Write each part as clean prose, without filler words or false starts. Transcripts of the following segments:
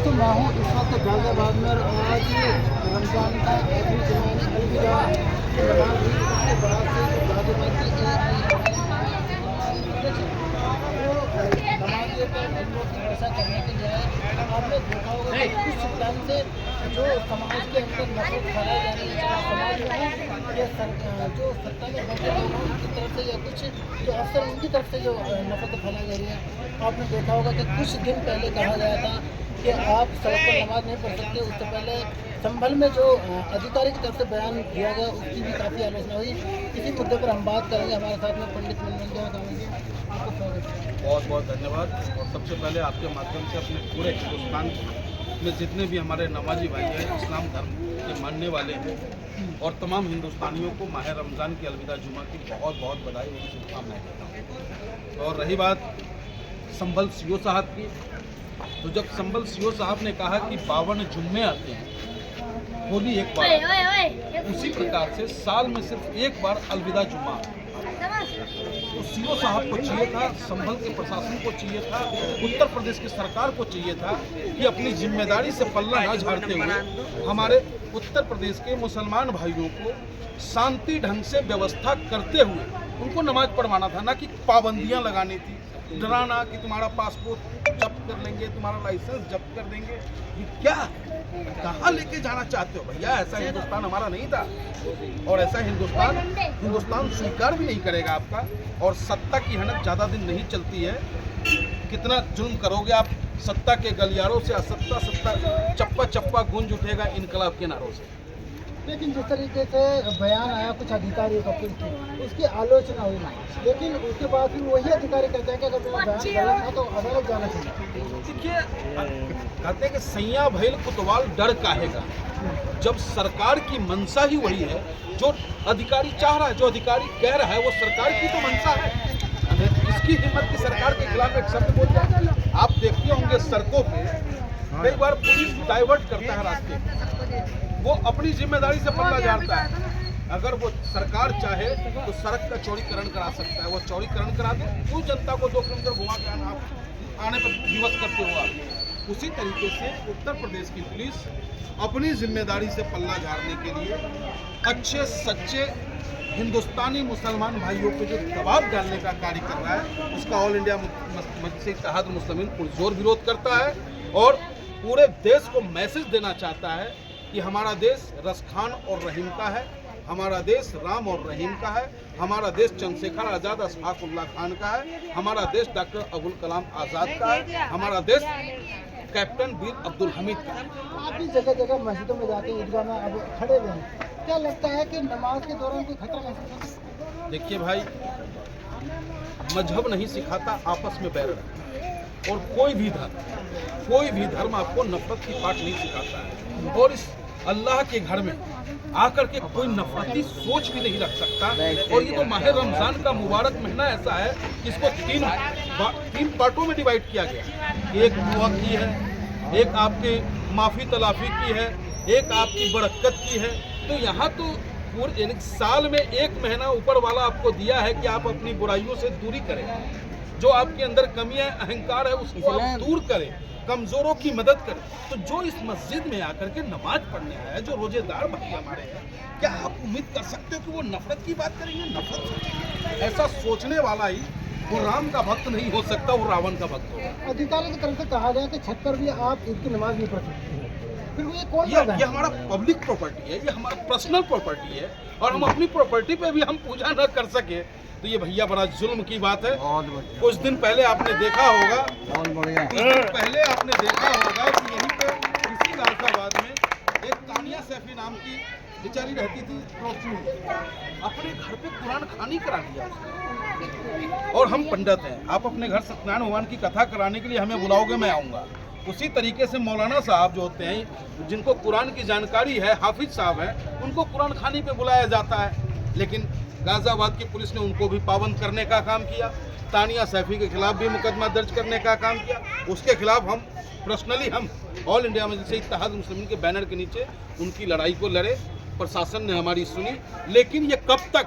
दोस्तों मैं हूँ इस वक्त गाजियाबाद में और आज रमज़ान का आखिरी जुम्मा अलविदा की नमाज हुई। उसके बाद से जो गाजियाबाद की नमाज पर हम लोग ऐसा करने के लिए आए। आपने देखा होगा कि कुछ टाइम से जो समाज के अंदर नफरत फैलाई जा रही है, समाज में है ये जो सत्ता में बैठे लोग हैं उनकी तरफ से या कुछ जो अफसर उनकी तरफ से जो नफरत फैलाई जा रही है। आपने देखा होगा कि कुछ दिन पहले कहा गया था कि आप सड़क पर नमाज नहीं पढ़ सकते। उससे पहले संभल में जो अधिकारी की तरफ से बयान दिया गया उसकी भी काफ़ी आलोचना हुई। इसी मुद्दे पर हम बात करेंगे। हमारे साथ में पंडित मनोरंजन जी, आपको स्वागत है। बहुत बहुत धन्यवाद। और सबसे पहले आपके माध्यम से अपने पूरे हिंदुस्तान में जितने भी हमारे नमाजी भाई हैं, इस्लाम धर्म के मानने वाले हैं और तमाम हिंदुस्तानियों को माह रमज़ान की अलविदा जुमा की बहुत बहुत बधाई और शुभकामनाएं देता हूँ। और रही बात संभल सीओ साहब की, तो जब संभल सीओ साहब ने कहा कि 52 जुम्मे आते हैं, होली एक बार, उसी प्रकार से साल में सिर्फ एक बार अलविदा जुम्मा। तो सीओ साहब को चाहिए था, संभल के प्रशासन को चाहिए था, उत्तर प्रदेश की सरकार को चाहिए था कि अपनी जिम्मेदारी से पल्ला न झाड़ते हुए हमारे उत्तर प्रदेश के मुसलमान भाइयों को शांति ढंग से व्यवस्था करते हुए उनको नमाज पढ़वाना था, ना कि पाबंदियां लगानी थी, डराना कि तुम्हारा पासपोर्ट जब्त कर लेंगे, तुम्हारा लाइसेंस जब्त कर देंगे। ये क्या कहाँ लेके जाना चाहते हो भैया? ऐसा हिंदुस्तान हमारा नहीं था और ऐसा हिंदुस्तान स्वीकार भी नहीं करेगा आपका। और सत्ता की हनक ज़्यादा दिन नहीं चलती है। कितना जुल्म करोगे आप सत्ता के गलियारों से? सत्ता चप्पा चप्पा गूंज उठेगा इनकलाब के नारों से। लेकिन जिस तरीके से बयान आया कुछ अधिकारियों का फिर उसकी आलोचना हुई, लेकिन उसके बाद फिर वही अधिकारी कहते हैं कि अगर मेरा बयान गलत था तो अदालत जाना चाहिए। देखिए, कहते हैं कि सैया भैल कुतवाल डर काहेगा। जब सरकार की मंशा ही वही है, जो अधिकारी चाह रहा है, जो अधिकारी कह रहा है, वो सरकार की तो मंशा है। इसकी हिम्मत की सरकार के खिलाफ एक शब्द बोल जाए। आप देखते होंगे सड़कों पे कई बार पुलिस डाइवर्ट करता है रास्ते, वो अपनी जिम्मेदारी से पल्ला झाड़ता है। अगर वो सरकार चाहे तो सड़क का चौड़ीकरण करा सकता है, वो चौड़ीकरण करा दे, क्यों जनता को 2 किलोमीटर घुमा के आने पर विवश करते हो आप? उसी तरीके से उत्तर प्रदेश की पुलिस अपनी जिम्मेदारी से पल्ला झाड़ने के लिए अच्छे सच्चे हिंदुस्तानी मुसलमान भाइयों पे जो दबाव डालने का कार्य कर रहा है, उसका ऑल इंडिया मजलिस इत्तेहाद मुस्लिमीन पुरजोर विरोध करता है और पूरे देश को मैसेज देना चाहता है कि हमारा देश रसखान और रहीम का है, हमारा देश राम और रहीम का है, हमारा देश चंद्रशेखर आज़ाद अशफाकुल्लाह खान का है, हमारा देश डॉक्टर अबुल कलाम आज़ाद का है, हमारा देश कैप्टन वीर अब्दुल हमीद का है। आप भी जगह जगह मस्जिदों में जाके ईदगाह में अब खड़े हुए हैं, क्या लगता है कि नमाज के दौरान कोई खतरा महसूस होता है? देखिए भाई, मजहब नहीं सिखाता आपस में बैर रखना, और कोई भी धर्म आपको नफरत की पाठ नहीं सिखाता है। और इस अल्लाह के घर में आकर के कोई नफरती सोच भी नहीं रख सकता। और ये तो माह रमजान का मुबारक महीना ऐसा है कि इसको तीन पार्टों में डिवाइड किया गया। एक दुआ की है, एक आपकी माफ़ी तलाफी की है, एक आपकी बरकत की है। तो यहाँ तो पूरे साल में एक महीना ऊपर वाला आपको दिया है कि आप अपनी बुराइयों से दूरी करें, जो आपके अंदर कमियां अहंकार है उसको आप दूर करें, कमजोरों की मदद करें। तो जो इस मस्जिद में आकर के नमाज पढ़ने आया है, जो रोजेदार भाई हमारे हैं, क्या आप उम्मीद कर सकते हो कि वो नफरत की बात करेंगे? नफरत ऐसा सोचने वाला ही वो राम का भक्त नहीं हो सकता, वो रावण का भक्त होगा। अधिकारी की तरफ से कहा गया कि छत पर भी आप ईद की नमाज नहीं पढ़ सकते, फिर वो ये कौन सा है? ये हमारा पब्लिक प्रॉपर्टी है, ये हमारा पर्सनल प्रॉपर्टी है, और हम अपनी प्रॉपर्टी पे भी हम पूजा न कर सके तो ये भैया बड़ा जुल्म की बात है। कुछ दिन पहले आपने देखा होगा, कि यहीं पे इसी गाजियाबाद में एक तानिया सैफी नाम की बेचारी रहती थी, अपने घर पे कुरान खानी करा दिया उसने। और हम पंडित हैं, आप अपने घर सत्यनारायण भगवान की कथा कराने के लिए हमें बुलाओगे, मैं आऊँगा। उसी तरीके से मौलाना साहब जो होते हैं, जिनको कुरान की जानकारी है, हाफिज साहब हैं, उनको कुरान खानी पे बुलाया जाता है। लेकिन गाजियाबाद की पुलिस ने उनको भी पाबंद करने का काम किया, तानिया सैफी के खिलाफ भी मुकदमा दर्ज करने का काम किया। उसके खिलाफ हम पर्सनली ऑल इंडिया मजलिस इत्तेहाद मुस्लिमीन के बैनर के नीचे उनकी लड़ाई को लड़े। प्रशासन ने हमारी सुनी, लेकिन ये कब तक,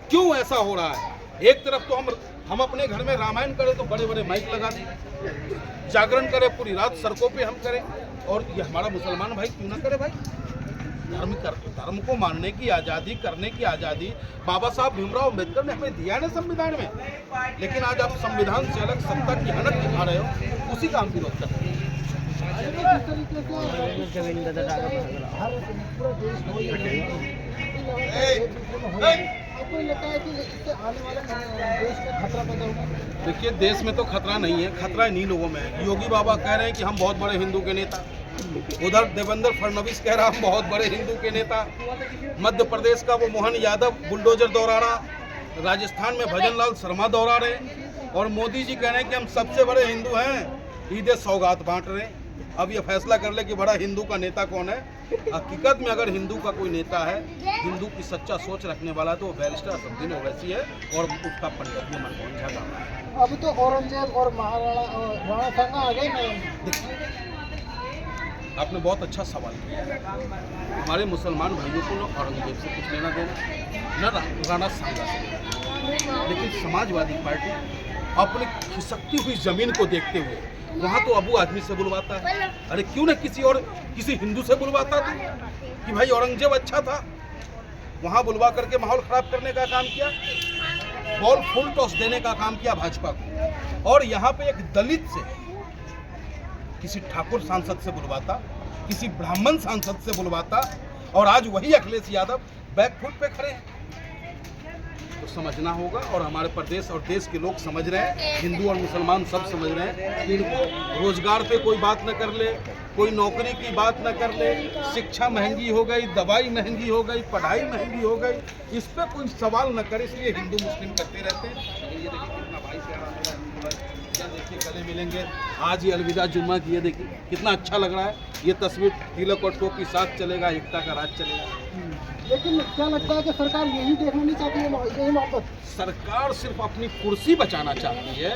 क्यों ऐसा हो रहा है? एक तरफ तो हम अपने घर में रामायण करें तो बड़े बड़े माइक लगा दें, जागरण करें, पूरी रात सड़कों पे हम करें, और ये हमारा मुसलमान भाई क्यों ना करे भाई। धर्म को मानने की आज़ादी, करने की आज़ादी बाबा साहब भीमराव अम्बेडकर ने हमें दिया है ना संविधान में। लेकिन आज आप संविधान से अलग सत्ता की हनक दिखा रहे हो, उसी का हम विरोध करते हैं। जिस तरीके से हर पूरा देश हो ही रहा है, आपको नहीं लगता है कि इससे आने वाले देश में खतरा पैदा होगा? देखिए, देश में तो खतरा नहीं है, खतरा इन्हीं लोगों में है। योगी बाबा कह रहे हैं कि हम बहुत बड़े हिंदू के नेता, उधर देवेंद्र फडणवीस कह रहा हम बहुत बड़े हिंदू के नेता, मध्य प्रदेश का वो मोहन यादव बुलडोजर दौड़ा रहा, राजस्थान में भजन लाल शर्मा दौड़ा रहे, और मोदी जी कह रहे हैं कि हम सबसे बड़े हिंदू हैं, ईद सौगात बांट रहे हैं। अब ये फैसला कर ले कि बड़ा हिंदू का नेता कौन है। हकीकत में अगर हिंदू का कोई नेता है, हिंदू की सच्चा सोच रखने वाला, तो वो बैरिस्टर असदुद्दीन ओवैसी है, और उसका पंडित मनमोहन झा का। अब तो औरंगजेब और महाराणा राणा सांगा आ गए ना। आपने बहुत अच्छा सवाल किया। हमारे मुसलमान भाइयों को न औरंगजेब से कुछ लेना देना, न राणा सांगा से, लेकिन समाजवादी पार्टी अपनी खिसकती हुई जमीन को देखते हुए वहाँ तो अबू आदमी से बुलवाता है। अरे क्यों न किसी हिंदू से बुलवाता था कि भाई औरंगजेब अच्छा था। वहाँ बुलवा करके माहौल खराब करने का काम किया, बॉल फुल टॉस देने का काम किया भाजपा को। और यहाँ पे एक दलित से, किसी ठाकुर सांसद से बुलवाता, किसी ब्राह्मण सांसद से बुलवाता, और आज वही अखिलेश यादव बैकफुट पे खड़े हैं। तो समझना होगा, और हमारे प्रदेश और देश के लोग समझ रहे हैं, हिंदू और मुसलमान सब समझ रहे हैं कि इनको रोजगार पे कोई बात न कर ले, कोई नौकरी की बात न कर ले, शिक्षा महंगी हो गई, दवाई महंगी हो गई, पढ़ाई महंगी हो गई, इस पर कोई सवाल न करे, इसलिए हिंदू मुस्लिम करते रहते हैं। ये देखिए कितना भाई प्यारा मेरा हिंदू भाई, क्या देखिए गले मिलेंगे, आज ये अलविदा जुम्मा की है, देखिए कितना अच्छा लग रहा है। ये तस्वीर तिलक और टोपी साथ चलेगा, एकता का राज चलेगा। लेकिन क्या लगता है कि सरकार यही देखना नहीं चाहती है, यही मोहब्बत? सरकार सिर्फ अपनी कुर्सी बचाना चाहती है,